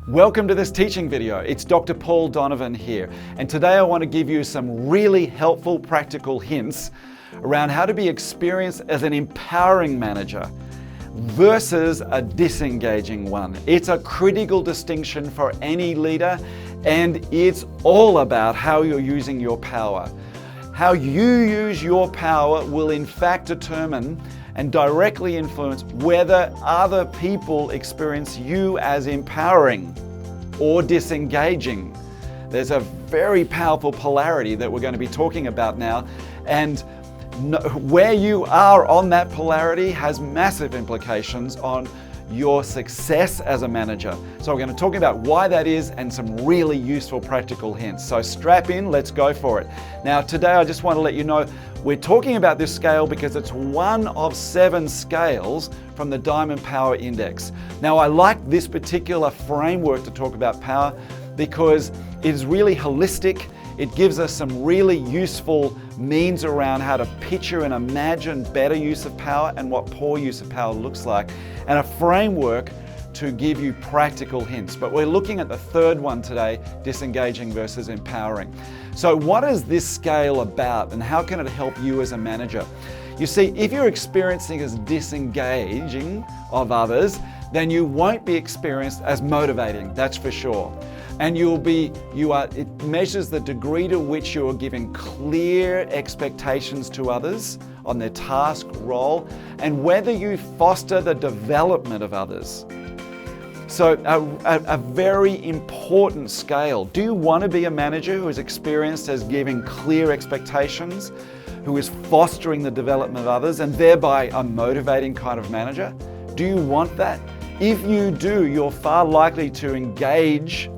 Welcome to this teaching video. It's Dr. Paul Donovan here, and today I want to give you some really helpful practical hints around how to be experienced as an empowering manager versus a disengaging one. It's a critical distinction for any leader, and it's all about how you're using your power. How you use your power will in fact determine and directly influence whether other people experience you as empowering or disengaging. There's a very powerful polarity that we're going to be talking about now, and where you are on that polarity has massive implications on your success as a manager. So we're going to talk about why that is and some really useful practical hints. So strap in, let's go for it. Now today I just want to let you know we're talking about this scale because it's one of 7 scales from the Diamond Power Index. Now I like this particular framework to talk about power because it is really holistic. It gives us some really useful means around how to picture and imagine better use of power and what poor use of power looks like, and a framework to give you practical hints. But we're looking at the third one today, disengaging versus empowering. So what is this scale about and how can it help you as a manager? You see, if you're experiencing as disengaging of others, then you won't be experienced as motivating, that's for sure. And it measures the degree to which you are giving clear expectations to others on their task, role, and whether you foster the development of others. So a very important scale. Do you want to be a manager who is experienced as giving clear expectations, who is fostering the development of others, and thereby a motivating kind of manager? Do you want that? If you do, you're far likely to engage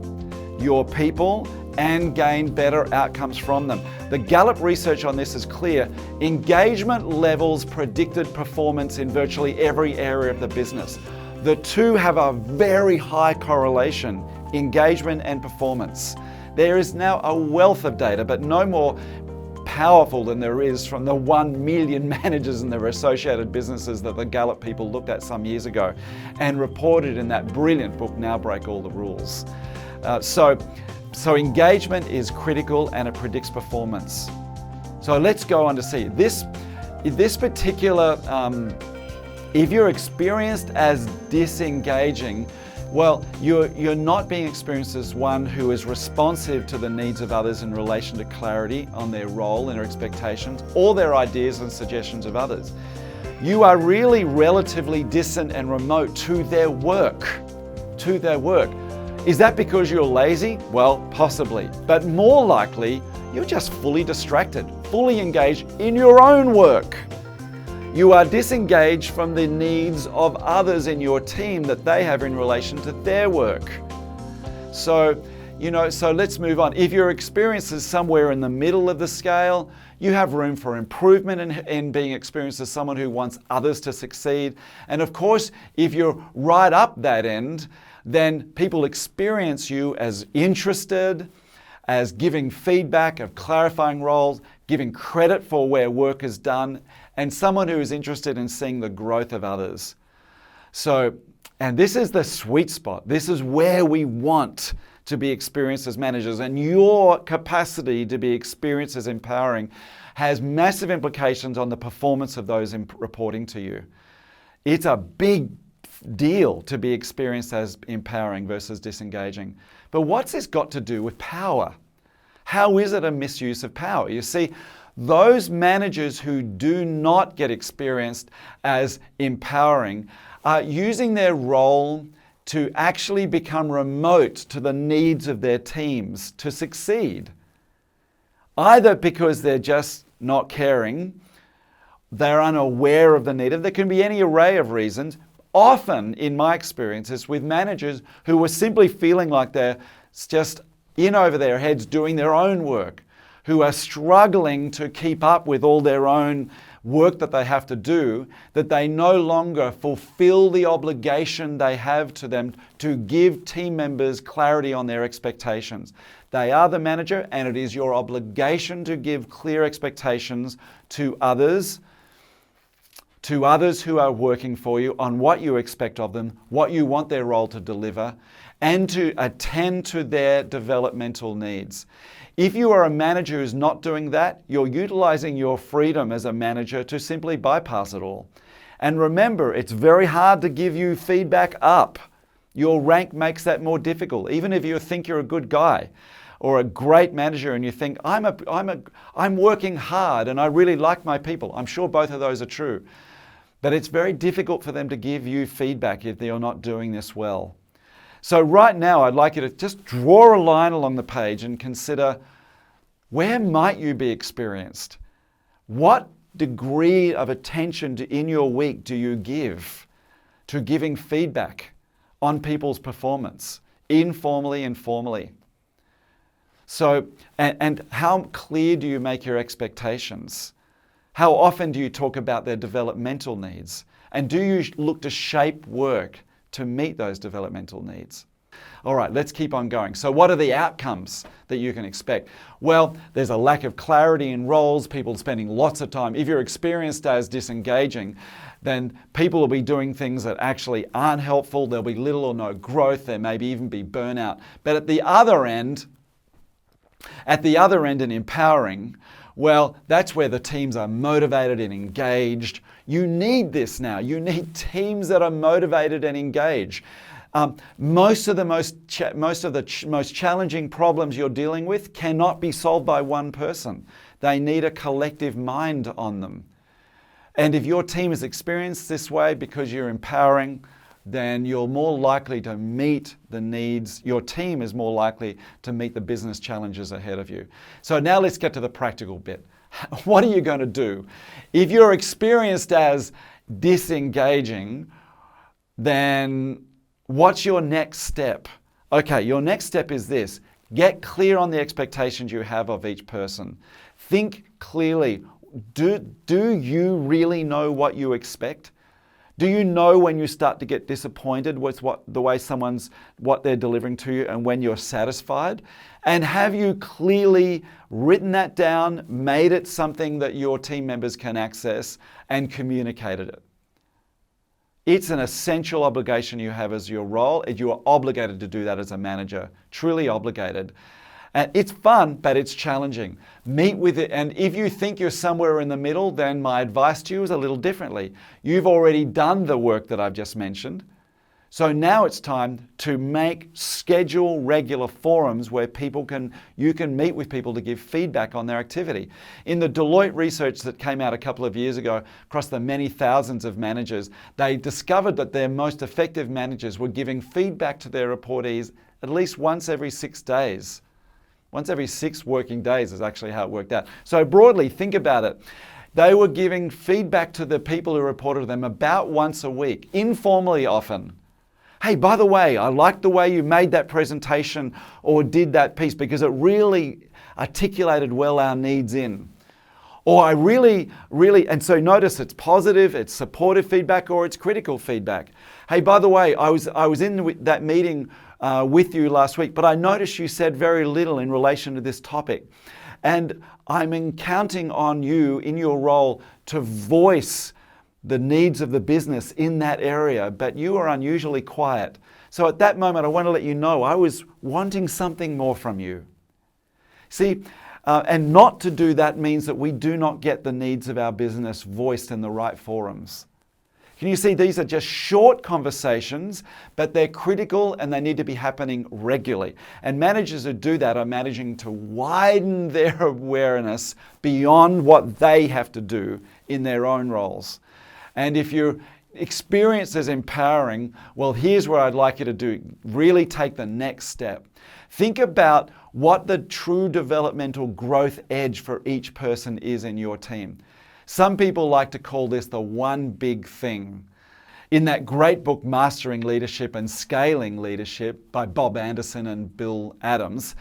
your people and gain better outcomes from them. The Gallup research on this is clear. Engagement levels predicted performance in virtually every area of the business. The two have a very high correlation, engagement and performance. There is now a wealth of data, but no more powerful than there is from the 1 million managers and their associated businesses that the Gallup people looked at some years ago and reported in that brilliant book, Now Break All the Rules. So engagement is critical and it predicts performance. So let's go on to see this particular, if you're experienced as disengaging, well, you're not being experienced as one who is responsive to the needs of others in relation to clarity on their role and their expectations or their ideas and suggestions of others. You are really relatively distant and remote to their work. Is that because you're lazy? Well, possibly. But more likely, you're just fully distracted, fully engaged in your own work. You are disengaged from the needs of others in your team that they have in relation to their work. So let's move on. If your experience is somewhere in the middle of the scale, you have room for improvement in being experienced as someone who wants others to succeed. And of course, if you're right up that end, then people experience you as interested, as giving feedback, of clarifying roles, giving credit for where work is done, and someone who is interested in seeing the growth of others. And this is the sweet spot. This is where we want to be experienced as managers, and your capacity to be experienced as empowering has massive implications on the performance of those reporting to you. It's a big deal to be experienced as empowering versus disengaging. But what's this got to do with power? How is it a misuse of power? You see, those managers who do not get experienced as empowering are using their role to actually become remote to the needs of their teams to succeed. Either because they're just not caring, they're unaware of the need. There can be any array of reasons. Often, in my experiences, with managers who were simply feeling like they're just in over their heads doing their own work, who are struggling to keep up with all their own work that they have to do, that they no longer fulfill the obligation they have to them to give team members clarity on their expectations. They are the manager, and it is your obligation to give clear expectations to others to others who are working for you on what you expect of them, what you want their role to deliver, and to attend to their developmental needs. If you are a manager who's not doing that, you're utilizing your freedom as a manager to simply bypass it all. And remember, it's very hard to give you feedback up. Your rank makes that more difficult. Even if you think you're a good guy or a great manager and you think, I'm working hard and I really like my people. I'm sure both of those are true. But it's very difficult for them to give you feedback if you're not doing this well. So right now, I'd like you to just draw a line along the page and consider, where might you be experienced? What degree of attention in your week do you give to giving feedback on people's performance, informally and formally? So, and how clear do you make your expectations? How often do you talk about their developmental needs? And do you look to shape work to meet those developmental needs? All right, let's keep on going. So what are the outcomes that you can expect? Well, there's a lack of clarity in roles, people spending lots of time. If you're experienced as disengaging, then people will be doing things that actually aren't helpful. There'll be little or no growth. There may even be burnout. But at the other end and empowering, well, that's where the teams are motivated and engaged. You need this now. You need teams that are motivated and engaged. Most of the most challenging problems you're dealing with cannot be solved by one person. They need a collective mind on them. And if your team is experienced this way because you're empowering, then you're more likely to meet the needs. Your team is more likely to meet the business challenges ahead of you. So now let's get to the practical bit. What are you going to do? If you're experienced as disengaging, then what's your next step? Okay, your next step is this. Get clear on the expectations you have of each person. Think clearly. Do you really know what you expect? Do you know when you start to get disappointed with what they're delivering to you and when you're satisfied? And have you clearly written that down, made it something that your team members can access, and communicated it? It's an essential obligation you have as your role, and you are obligated to do that as a manager, truly obligated. And it's fun, but it's challenging. Meet with it, and if you think you're somewhere in the middle, then my advice to you is a little differently. You've already done the work that I've just mentioned. So now it's time to schedule regular forums where you can meet with people to give feedback on their activity. In the Deloitte research that came out a couple of years ago across the many thousands of managers, they discovered that their most effective managers were giving feedback to their reportees at least once every 6 days. Once every 6 working days is actually how it worked out. So broadly, think about it. They were giving feedback to the people who reported to them about once a week, informally often. Hey, by the way, I liked the way you made that presentation or did that piece because it really articulated well our needs in. Or I really, and so notice it's positive, it's supportive feedback, or it's critical feedback. Hey, by the way, I was in that meeting with you last week, but I noticed you said very little in relation to this topic. And I'm counting on you in your role to voice the needs of the business in that area, but you are unusually quiet. So at that moment, I want to let you know I was wanting something more from you. See, and not to do that means that we do not get the needs of our business voiced in the right forums. Can you see these are just short conversations, but they're critical and they need to be happening regularly. And managers who do that are managing to widen their awareness beyond what they have to do in their own roles. And if you're experienced as empowering, well, here's what I'd like you to do. Really take the next step. Think about what the true developmental growth edge for each person is in your team. Some people like to call this the one big thing. In that great book, Mastering Leadership and Scaling Leadership by Bob Anderson and Bill Adams,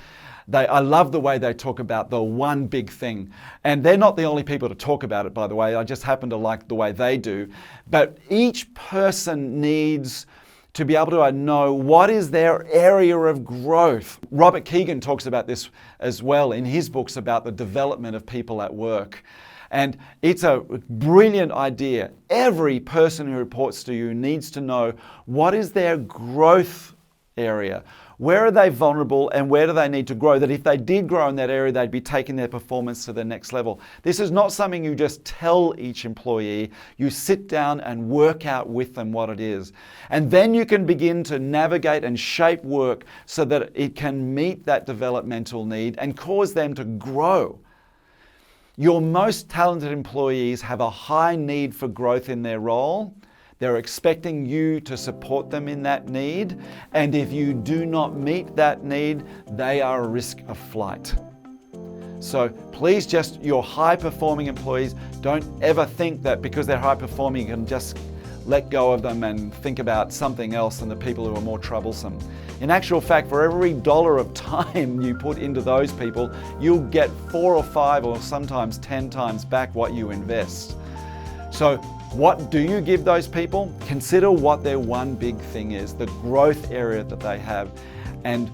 I love the way they talk about the one big thing. And they're not the only people to talk about it, by the way. I just happen to like the way they do. But each person needs to be able to know what is their area of growth. Robert Keegan talks about this as well in his books about the development of people at work. And it's a brilliant idea. Every person who reports to you needs to know what is their growth area. Where are they vulnerable and where do they need to grow? That if they did grow in that area, they'd be taking their performance to the next level. This is not something you just tell each employee. You sit down and work out with them what it is. And then you can begin to navigate and shape work so that it can meet that developmental need and cause them to grow. Your most talented employees have a high need for growth in their role. They're expecting you to support them in that need, and if you do not meet that need, they are a risk of flight. So please, just your high-performing employees, don't ever think that because they're high-performing you can just let go of them and think about something else and the people who are more troublesome. In actual fact, for every dollar of time you put into those people, you'll get 4 or 5 or sometimes 10 times back what you invest. So what do you give those people? Consider what their one big thing is, the growth area that they have, and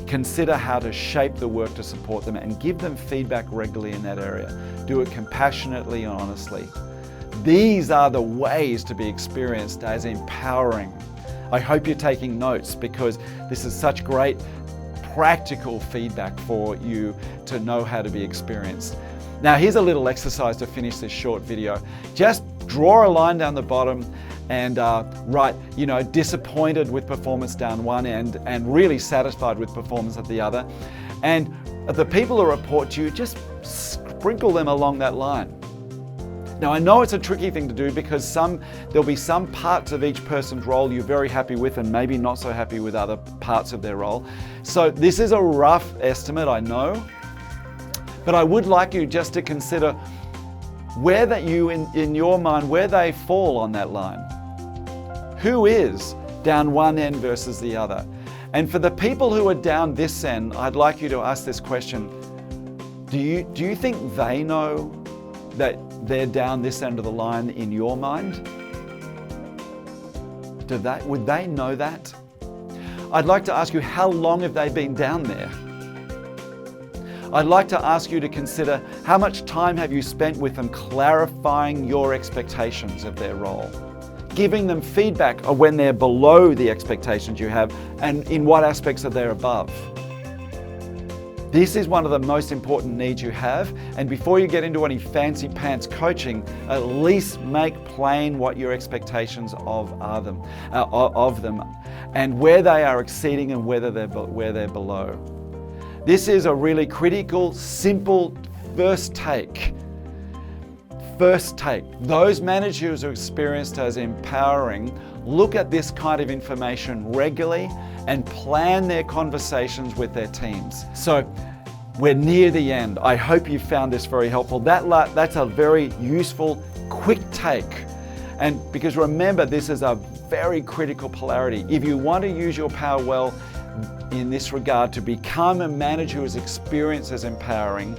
consider how to shape the work to support them and give them feedback regularly in that area. Do it compassionately and honestly. These are the ways to be experienced as empowering. I hope you're taking notes because this is such great practical feedback for you to know how to be experienced. Now here's a little exercise to finish this short video. Just draw a line down the bottom and write, disappointed with performance down one end and really satisfied with performance at the other. And the people who report to you, just sprinkle them along that line. Now I know it's a tricky thing to do because there'll be some parts of each person's role you're very happy with and maybe not so happy with other parts of their role. So this is a rough estimate, I know, but I would like you just to consider where that in your mind, where they fall on that line. Who is down one end versus the other? And for the people who are down this end, I'd like you to ask this question. Do you think they know that they're down this end of the line in your mind? Would they know that? I'd like to ask you, how long have they been down there? I'd like to ask you to consider how much time have you spent with them clarifying your expectations of their role, giving them feedback of when they're below the expectations you have and in what aspects are they above. This is one of the most important needs you have, and before you get into any fancy pants coaching, at least make plain what your expectations of them and where they are exceeding and where they're below. This is a really critical, simple first take. First take. Those managers who are experienced as empowering look at this kind of information regularly and plan their conversations with their teams. So we're near the end. I hope you found this very helpful. That's a very useful, quick take. And because remember, this is a very critical polarity. If you want to use your power well in this regard to become a manager who is experienced as empowering,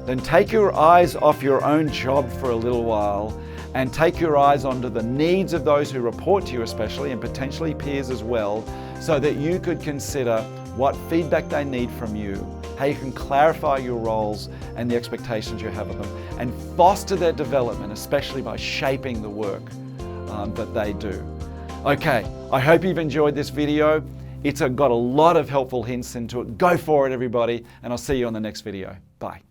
then take your eyes off your own job for a little while and take your eyes onto the needs of those who report to you especially, and potentially peers as well, so that you could consider what feedback they need from you, how you can clarify your roles and the expectations you have of them, and foster their development, especially by shaping the work that they do. Okay, I hope you've enjoyed this video. It's got a lot of helpful hints into it. Go for it, everybody, and I'll see you on the next video. Bye.